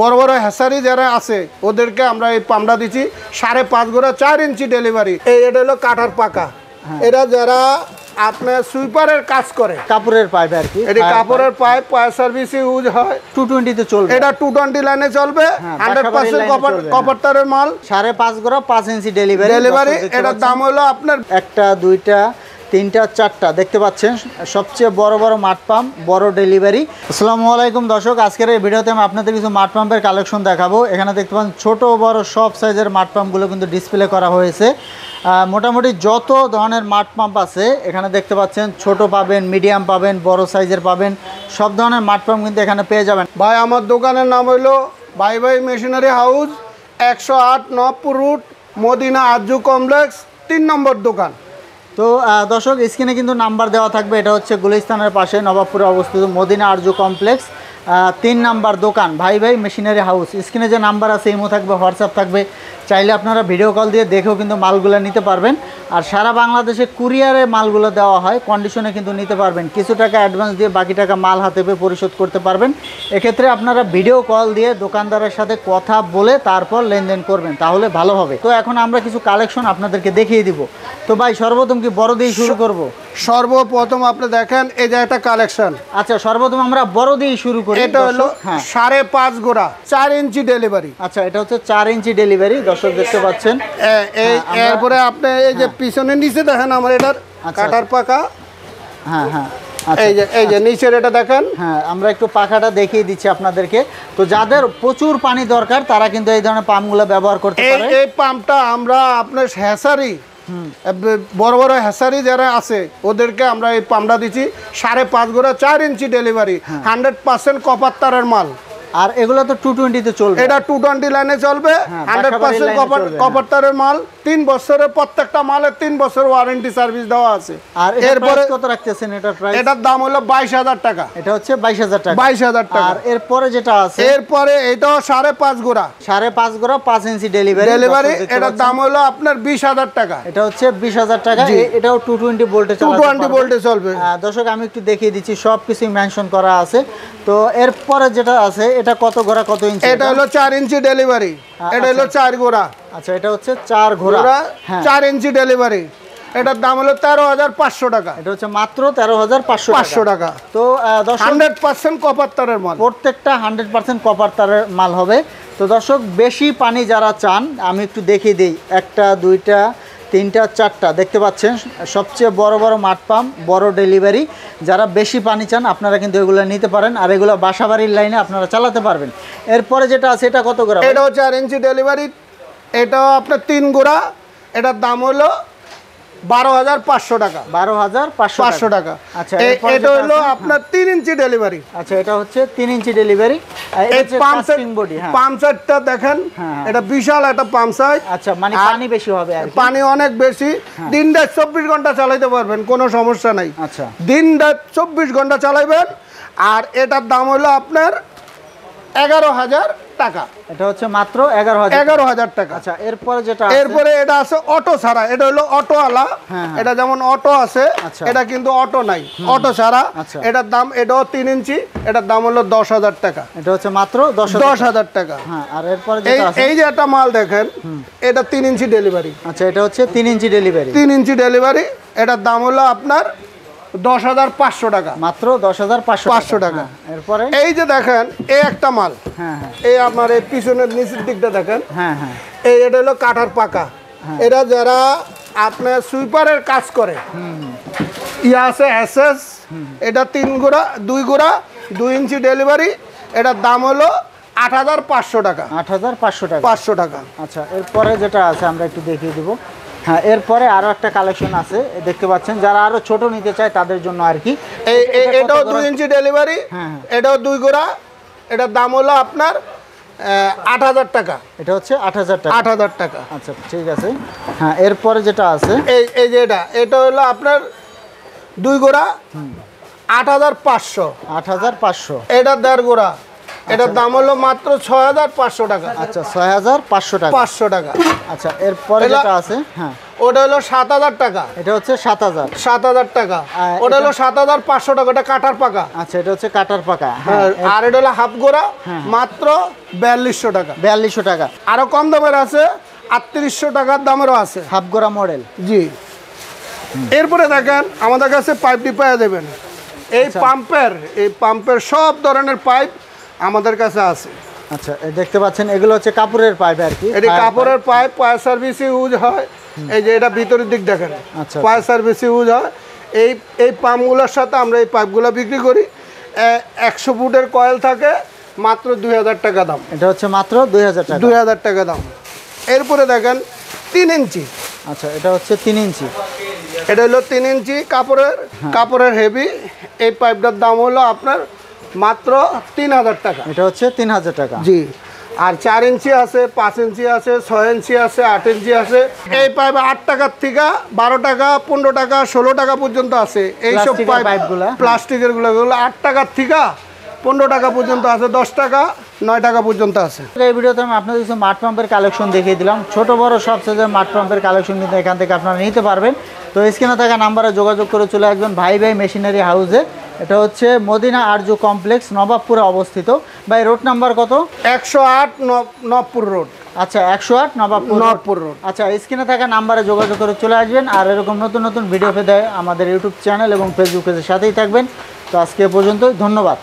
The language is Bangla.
বড় বড় হ্যাসারি যারা আছে ওদেরকে আমরা এই পামটা দিচ্ছি 5.5 গোড়া 4 ইঞ্চি ডেলিভারি। এটা হলো কাঠার পাকা। এরা যারা আপনার সুইপারের কাজ করে, কাপড়ের পাইপ আর কি, এটা কাপড়ের পাইপ সার্ভিসে ইউজ হয়। 220 তে চলবে, এটা 220 লাইনে চলবে। 100% কপার তারের মাল। 5.5 গোড়া 5 ইঞ্চি ডেলিভারি। এটার দাম হলো আপনার একটা, দুইটা, তিনটা, চারটা দেখতে পাচ্ছেন, সবচেয়ে বড় বড় মাঠ পাম্প, বড় ডেলিভারি। আসসালামু আলাইকুম দর্শক, আজকের এই ভিডিওতে আমি আপনাদের কিছু মাঠ পাম্পের কালেকশন দেখাবো। এখানে দেখতে পাচ্ছেন ছোট বড় সব সাইজের মাঠ পাম্পগুলো কিন্তু ডিসপ্লে করা হয়েছে। মোটামুটি যত ধরনের মাঠ পাম্প আছে এখানে দেখতে পাচ্ছেন, ছোট পাবেন, মিডিয়াম পাবেন, বড় সাইজের পাবেন, সব ধরনের মাঠ পাম্প কিন্তু এখানে পেয়ে যাবেন। ভাই আমার দোকানের নাম হলো Bhai Bhai machinery house, 108 Nawabpur route, Madina Arzoo complex, 3 নম্বর দোকান। তো দর্শক স্ক্রিনে কিন্তু নাম্বার দেওয়া থাকবে। এটা হচ্ছে গুলিস্তানের পাশে নবাবপুরে অবস্থিত মদিনা আরজু কমপ্লেক্স, 3 নাম্বার দোকান, ভাই ভাই মেশিনারি হাউস। স্ক্রিনে যে নাম্বার আছে, ইমো থাকবে, হোয়াটসঅ্যাপ থাকবে, চাইলে আপনারা ভিডিও কল দিয়ে দেখেও কিন্তু মালগুলো নিতে পারবেন। আর সারা বাংলাদেশে কুরিয়ারে মালগুলো দেওয়া হয়, কন্ডিশনে কিন্তু নিতে পারবেন। কিছু টাকা অ্যাডভান্স দিয়ে বাকি টাকা মাল হাতে পেয়ে পরিশোধ করতে পারবেন। এক্ষেত্রে আপনারা ভিডিও কল দিয়ে দোকানদারের সাথে কথা বলে তারপর লেনদেন করবেন, তাহলে ভালো হবে। তো এখন আমরা কিছু কালেকশন আপনাদেরকে দেখিয়ে দিব। তো ভাই সর্বপ্রথম কি বড় দিয়ে শুরু করব? সর্বপ্রথম আপনি দেখেন এই যে একটা কালেকশন। আচ্ছা, সর্বপ্রথম আমরা বড় দিয়ে শুরু করি। এটা হলো 5.5 গোড়া 4 ইঞ্চি ডেলিভারি। আচ্ছা, এটা হচ্ছে 4 ইঞ্চি ডেলিভারি, দর্শক দেখতে পাচ্ছেন। এরপরে আপনি এই যে পিছনে নিচে দেখেন আমার এটার কাটার পাকা। হ্যাঁ হ্যাঁ, এই যে নিচের এটা দেখেন। হ্যাঁ, আমরা একটু পাখাটা দেখিয়ে দিচ্ছি আপনাদেরকে। তো যাদের প্রচুর পানি দরকার তারা কিন্তু এই ধরনের পাম্পগুলো ব্যবহার করতে পারে। এই পাম্পটা আমরা আপনার হ্যাসারি, বড় বড় হ্যাসারি যারা আছে ওদেরকে আমরা এই পাম্পটা দিচ্ছি 5.5 গোড়া 4 ইঞ্চি ডেলিভারি, 100% কপার তারের মাল। আর এগুলো তো 220 তে চলবে। এটা 220 লাইনে চলবে, 100% কপার তারের মাল। 3 বছরের প্রত্যেকটা মালে 3 বছর ওয়ারেন্টি সার্ভিস দেওয়া আছে। আর এরপরে কত রাখতেছেন এটার প্রাইস? এটার দাম হলো 22,000 টাকা। এটা হচ্ছে 22,000 টাকা। 22,000 টাকা। আর এরপরে যেটা আছে, এরপরে এটাও 5.5 গোড়া 5 ইঞ্চি ডেলিভারি। এটার দাম হলো আপনার 20,000 টাকা। এটা হচ্ছে 20,000 টাকা। এটাও 220 ভোল্টে চলবে। 220 ভোল্টে চলবে। দর্শক আমি একটু দেখিয়ে দিচ্ছি, সবকিছু মেনশন করা আছে। তো এরপরে যেটা আছে, এটা কত গোড়া কত ইঞ্চি? এটা হলো 4 ইঞ্চি ডেলিভারি। এটা হলো 4 গোড়া। আচ্ছা, এটা হচ্ছে 4 গোড়া 4 ইঞ্চি ডেলিভারি। এটার দাম হলো 13,500 টাকা। এটা হচ্ছে মাত্র 13,500 টাকা। তো 100% কপার তারের মাল, প্রত্যেকটা 100% কপার তারের মাল হবে। তো দর্শক বেশি পানি যারা চান, আমি একটু দেখিয়ে দিই। একটা, দুইটা, তিনটা, চারটা দেখতে পাচ্ছেন, সবচেয়ে বড় বড় মাঠ পাম্প, বড় ডেলিভারি। যারা বেশি পানি চান আপনারা কিন্তু এগুলো নিতে পারেন। আর এগুলো বাসাবাড়ির লাইনে আপনারা চালাতে পারবেন। এরপরে যেটা আছে, এটা কত গোড়া? এটাও 4 ইঞ্চি ডেলিভারি। এটাও আপনার 3 গোড়া। এটার দাম হলো 12,500 টাকা। 12,500 টাকা। আচ্ছা, এটা হলো আপনার 3 ইঞ্চি ডেলিভারি। আচ্ছা, এটা হচ্ছে 3 ইঞ্চি ডেলিভারি। পাম্প সাইডটা দেখেন, এটা বিশাল একটা পাম্প সাইড। আচ্ছা, মানে পানি বেশি হবে আর কি? পানি অনেক বেশি। দিন-রাত 24 ঘন্টা চালাইতে পারবেন, কোনো সমস্যা নাই। আচ্ছা, দিন-রাত 24 ঘন্টা চালাইবেন। আর এটার দাম হলো আপনার 11,000 টাকা। এটা হচ্ছে মাত্র 11,000 টাকা। আচ্ছা, এরপরে যেটা, এরপরে এটা আছে অটো ছাড়া। এটা হলো অটো আলা। এটা যেমন অটো আছে, এটা কিন্তু অটো নাই, অটো ছাড়া। এটার দাম, এটাও 3 ইঞ্চি। এটার দাম হলো 10,000 টাকা। এটা হচ্ছে মাত্র 10,000 টাকা। হ্যাঁ, আর এরপরে যেটা আছে, এই যে একটা মাল দেখেন, এটা 3 ইঞ্চি ডেলিভারি। আচ্ছা, এটা হচ্ছে 3 ইঞ্চি ডেলিভারি। 3 ইঞ্চি ডেলিভারি। এটার দাম হলো আপনার 10,500 টাকা। মাত্র 10,500 টাকা। এরপরে এই যে দেখেন, এই একটা মাল। এই আপনার এই পিছনের নিচের দিকটা দেখেন। এটা হলো কাঠার পাকা। এরা যারা আপনার সুইপারের কাজ করে, ইয়া আছে এসএস। এটা 3 গোড়া 2 গোড়া 2 ইঞ্চি ডেলিভারি। এটার দাম হলো 8,500 টাকা। 8,500 টাকা। 500 টাকা। আচ্ছা, এরপরে যেটা আছে আমরা একটু দেখিয়ে দেবো। হ্যাঁ, এরপরে আরো একটা কালেকশন আছে, দেখতে পাচ্ছেন। যারা আরো ছোট নিতে চায় তাদের জন্য আর কি। এটাও 2 ইঞ্চি ডেলিভারি। এটাও 2 গোড়া। এটার দাম হলো আপনার 8,000 টাকা। এটা হচ্ছে 8,000 টাকা। 8,000 টাকা। আচ্ছা, ঠিক আছে। হ্যাঁ, এরপরে যেটা আছে, এই যে এটা হলো আপনার 2 গোড়া 8,500। 8,500। এটা 1.5 গোড়া। এটার দাম হলো মাত্র 6,500 টাকা। আচ্ছা, 6,500 টাকা। 500 টাকা। আচ্ছা, এরপরে যেটা আছে, ওটা হলো 7000 টাকা। এটা হচ্ছে 7000। 7000 টাকা। ওটা হলো 7500 টাকা, এটা কাটার পাকা। আচ্ছা, এটা হচ্ছে কাটার পাকা। হ্যাঁ, আর এটা হলো হাফ গোড়া, মাত্র 4200 টাকা। 4200 টাকা। আরো কম দামের আছে, 3800 টাকার দামেরও আছে, হাফ গোড়া মডেল। জি। এরপরে দেখেন আমাদের কাছে পাইপটি পেয়ে দেবেন। এই পাম্পের সব ধরনের পাইপ আমাদের কাছে আছে। আচ্ছা, দেখতে পাচ্ছেন এগুলো হচ্ছে কাপড়ের পাইপ আর কি। এটি কাপড়ের পাইপ, ফায়ার সার্ভিস ইউজ হয়। এই যে এটা ভিতরের দিক দেখেন, ফায়ার সার্ভিস ইউজ হয়। এই পাম্পগুলোর সাথে আমরা এই পাইপগুলো বিক্রি করি। 100 ফুটের কয়েল থাকে, মাত্র 2000 টাকা দাম। এটা হচ্ছে মাত্র 2000 টাকা। 2000 টাকা দাম। এরপরে দেখেন 3 ইঞ্চি। আচ্ছা, এটা হচ্ছে 3 ইঞ্চি। এটা হলো 3 ইঞ্চি কাপড়ের হেভি। এই পাইপটার দাম হলো আপনার মাত্র 3000 টাকা। এটা হচ্ছে 3000 টাকা। জি। আর 4 ইঞ্চি আছে, 5 ইঞ্চি আছে, 6 ইঞ্চি আছে, 8 ইঞ্চি আছে। এই পাইপ 8 টাকার থেকে 12 টাকা, 15 টাকা, 16 টাকা পর্যন্ত আছে। এইসব পাইপগুলো, প্লাস্টিকের গুলো 8 টাকার থেকে 15 টাকা পর্যন্ত আছে, 10 টাকা, 9 টাকা পর্যন্ত আছে। এই ভিডিওতে আমি আপনাদের কিছু মাঠ পাম্পের কালেকশন দেখিয়ে দিলাম। ছোট বড় সব সাইজের মাঠ পাম্পের কালেকশন কিন্তু এখান থেকে আপনারা নিতে পারবেন। তো স্ক্রিনে থাকা নাম্বারে যোগাযোগ করে চলে আসবেন ভাই মেশিনারি হাউসে। এটা হচ্ছে মদিনা আরজু কমপ্লেক্স, নবাবপুরে অবস্থিত। ভাই, রোড নাম্বার কত? 108 নবপুর রোড। আচ্ছা, 108 নবাবপুর রোড। আচ্ছা, স্ক্রিনে থাকা নাম্বারে যোগাযোগ করে চলে আসবেন। আর এরকম নতুন নতুন ভিডিও পেতে আমাদের ইউটিউব চ্যানেল এবং ফেসবুক পেজের সাথেই থাকবেন। তো আজকে পর্যন্ত, ধন্যবাদ।